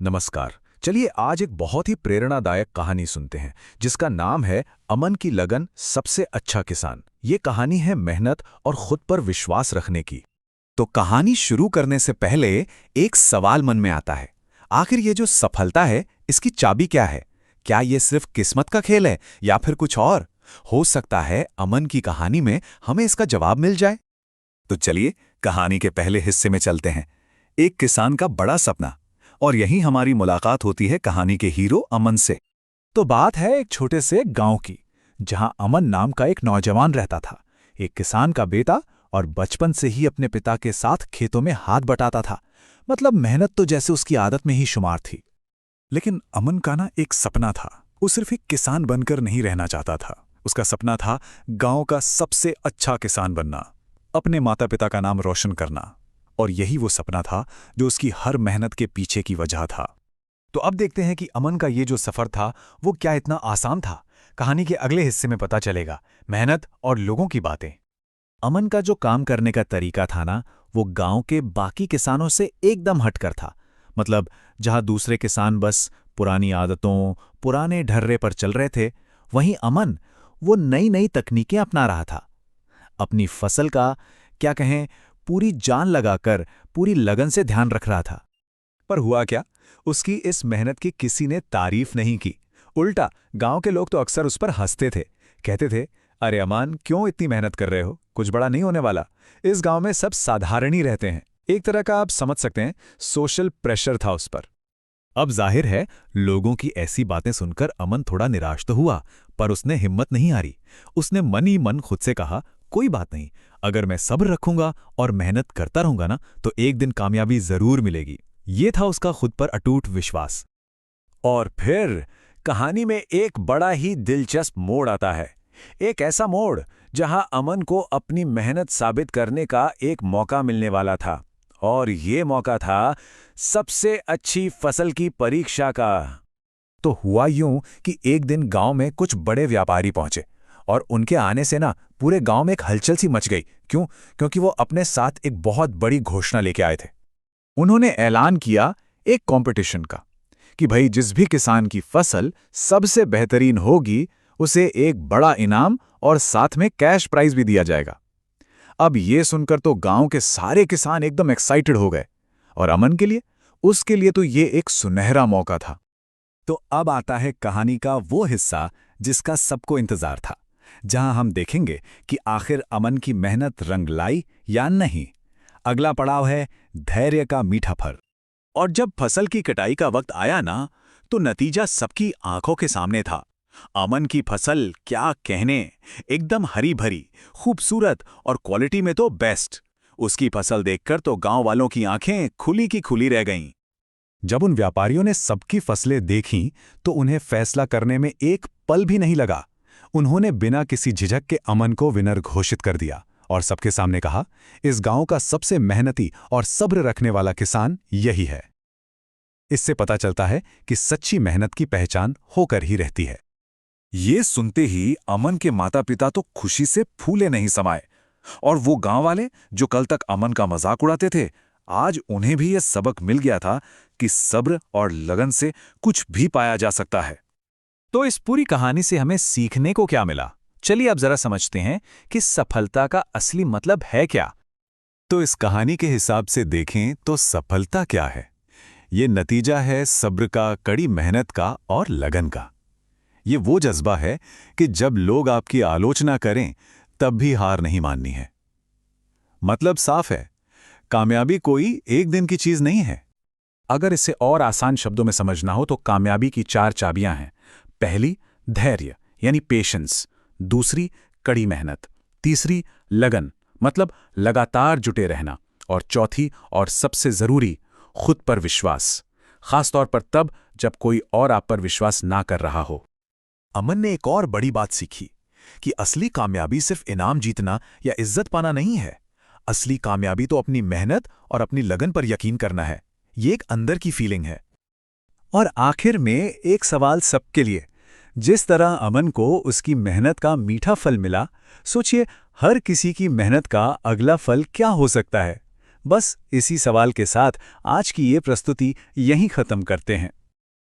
नमस्कार। चलिए आज एक बहुत ही प्रेरणादायक कहानी सुनते हैं जिसका नाम है अमन की लगन सबसे अच्छा किसान। ये कहानी है मेहनत और खुद पर विश्वास रखने की। तो कहानी शुरू करने से पहले एक सवाल मन में आता है। आखिर ये जो सफलता है इसकी चाबी क्या है? क्या ये सिर्फ किस्मत का खेल है या फिर कुछ और? हो सकता है अमन की कहानी में हमें इसका जवाब मिल जाए। तो चलिए कहानी के पहले हिस्से में चलते हैं। एक किसान का बड़ा सपना। और यही हमारी मुलाकात होती है कहानी के हीरो अमन से। तो बात है एक छोटे से गांव की, जहां अमन नाम का एक नौजवान रहता था। एक किसान का बेटा, और बचपन से ही अपने पिता के साथ खेतों में हाथ बटाता था। मतलब मेहनत तो जैसे उसकी आदत में ही शुमार थी। लेकिन अमन का ना एक सपना था। वो सिर्फ एक किसान बनकर नहीं रहना चाहता था। उसका सपना था गांव का सबसे अच्छा किसान बनना, अपने माता पिता का नाम रोशन करना। और यही वो सपना था जो उसकी हर मेहनत के पीछे की वजह था। तो अब देखते हैं कि अमन का ये जो सफर था वो क्या इतना आसान था। कहानी के अगले हिस्से में पता चलेगा मेहनत और लोगों की बातें। अमन का जो काम करने का तरीका था ना, वो गांव के बाकी किसानों से एकदम हटकर था। मतलब जहां दूसरे किसान बस पुरानी आदतों, पुराने ढर्रे पर चल रहे थे, वहीं अमन वो नई नई तकनीकें अपना रहा था। अपनी फसल का, क्या कहें, पूरी जान लगाकर, पूरी लगन से ध्यान रख रहा था। पर हुआ क्या? उसकी इस मेहनत की किसी ने तारीफ नहीं की। उल्टा गांव के लोग तो अक्सर उस पर हंसते थे। कहते थे, अरे अमान, क्यों इतनी मेहनत कर रहे हो? कुछ बड़ा नहीं होने वाला। इस गांव में सब साधारण ही रहते हैं। एक तरह का आप समझ सकते हैं सोशल प्रेशर था उस पर। अब जाहिर है लोगों की ऐसी बातें सुनकर अमन थोड़ा निराश तो हुआ, पर उसने हिम्मत नहीं हारी। उसने मन ही मन खुद से कहा, कोई बात नहीं, अगर मैं सब्र रखूंगा और मेहनत करता रहूंगा ना, तो एक दिन कामयाबी जरूर मिलेगी। ये था उसका खुद पर अटूट विश्वास। और फिर कहानी में एक बड़ा ही दिलचस्प मोड़ आता है। एक ऐसा मोड़ जहां अमन को अपनी मेहनत साबित करने का एक मौका मिलने वाला था। और ये मौका था सबसे अच्छी फसल की परीक्षा का। तो हुआ यूं कि एक दिन गांव में कुछ बड़े व्यापारी पहुंचे, और उनके आने से ना पूरे गांव में एक हलचल सी मच गई। क्यों? क्योंकि वो अपने साथ एक बहुत बड़ी घोषणा लेके आए थे। उन्होंने ऐलान किया एक कंपटीशन का, कि भाई जिस भी किसान की फसल सबसे बेहतरीन होगी उसे एक बड़ा इनाम और साथ में कैश प्राइज भी दिया जाएगा। अब ये सुनकर तो गांव के सारे किसान एकदम एक्साइटेड हो गए। और अमन के लिए, उसके लिए तो ये एक सुनहरा मौका था। तो अब आता है कहानी का वो हिस्सा जिसका सबको इंतजार था, जहां हम देखेंगे कि आखिर अमन की मेहनत रंग लाई या नहीं। अगला पड़ाव है धैर्य का मीठा फल। और जब फसल की कटाई का वक्त आया ना, तो नतीजा सबकी आंखों के सामने था। अमन की फसल क्या कहने, एकदम हरी भरी, खूबसूरत और क्वालिटी में तो बेस्ट। उसकी फसल देखकर तो गांव वालों की आंखें खुली की खुली रह गईं। जब उन व्यापारियों ने सबकी फसलें देखीं, तो उन्हें फैसला करने में एक पल भी नहीं लगा। उन्होंने बिना किसी झिझक के अमन को विनर घोषित कर दिया और सबके सामने कहा, इस गांव का सबसे मेहनती और सब्र रखने वाला किसान यही है। इससे पता चलता है कि सच्ची मेहनत की पहचान होकर ही रहती है। ये सुनते ही अमन के माता पिता तो खुशी से फूले नहीं समाये। और वो गांव वाले जो कल तक अमन का मजाक उड़ाते थे, आज उन्हें भी यह सबक मिल गया था कि सब्र और लगन से कुछ भी पाया जा सकता है। तो इस पूरी कहानी से हमें सीखने को क्या मिला? चलिए अब जरा समझते हैं कि सफलता का असली मतलब है क्या। तो इस कहानी के हिसाब से देखें तो सफलता क्या है? ये नतीजा है सब्र का, कड़ी मेहनत का और लगन का। ये वो जज्बा है कि जब लोग आपकी आलोचना करें तब भी हार नहीं माननी है। मतलब साफ है, कामयाबी कोई एक दिन की चीज नहीं है। अगर इसे और आसान शब्दों में समझना हो तो कामयाबी की 4 चाबियां हैं। पहली, धैर्य यानी पेशेंस। दूसरी, कड़ी मेहनत। तीसरी, लगन मतलब लगातार जुटे रहना। और चौथी और सबसे जरूरी, खुद पर विश्वास, खासतौर पर तब जब कोई और आप पर विश्वास ना कर रहा हो। अमन ने एक और बड़ी बात सीखी कि असली कामयाबी सिर्फ इनाम जीतना या इज्जत पाना नहीं है। असली कामयाबी तो अपनी मेहनत और अपनी लगन पर यकीन करना है। ये एक अंदर की फीलिंग है। और आखिर में एक सवाल सबके लिए, जिस तरह अमन को उसकी मेहनत का मीठा फल मिला, सोचिए हर किसी की मेहनत का अगला फल क्या हो सकता है? बस इसी सवाल के साथ आज की ये प्रस्तुति यहीं खत्म करते हैं।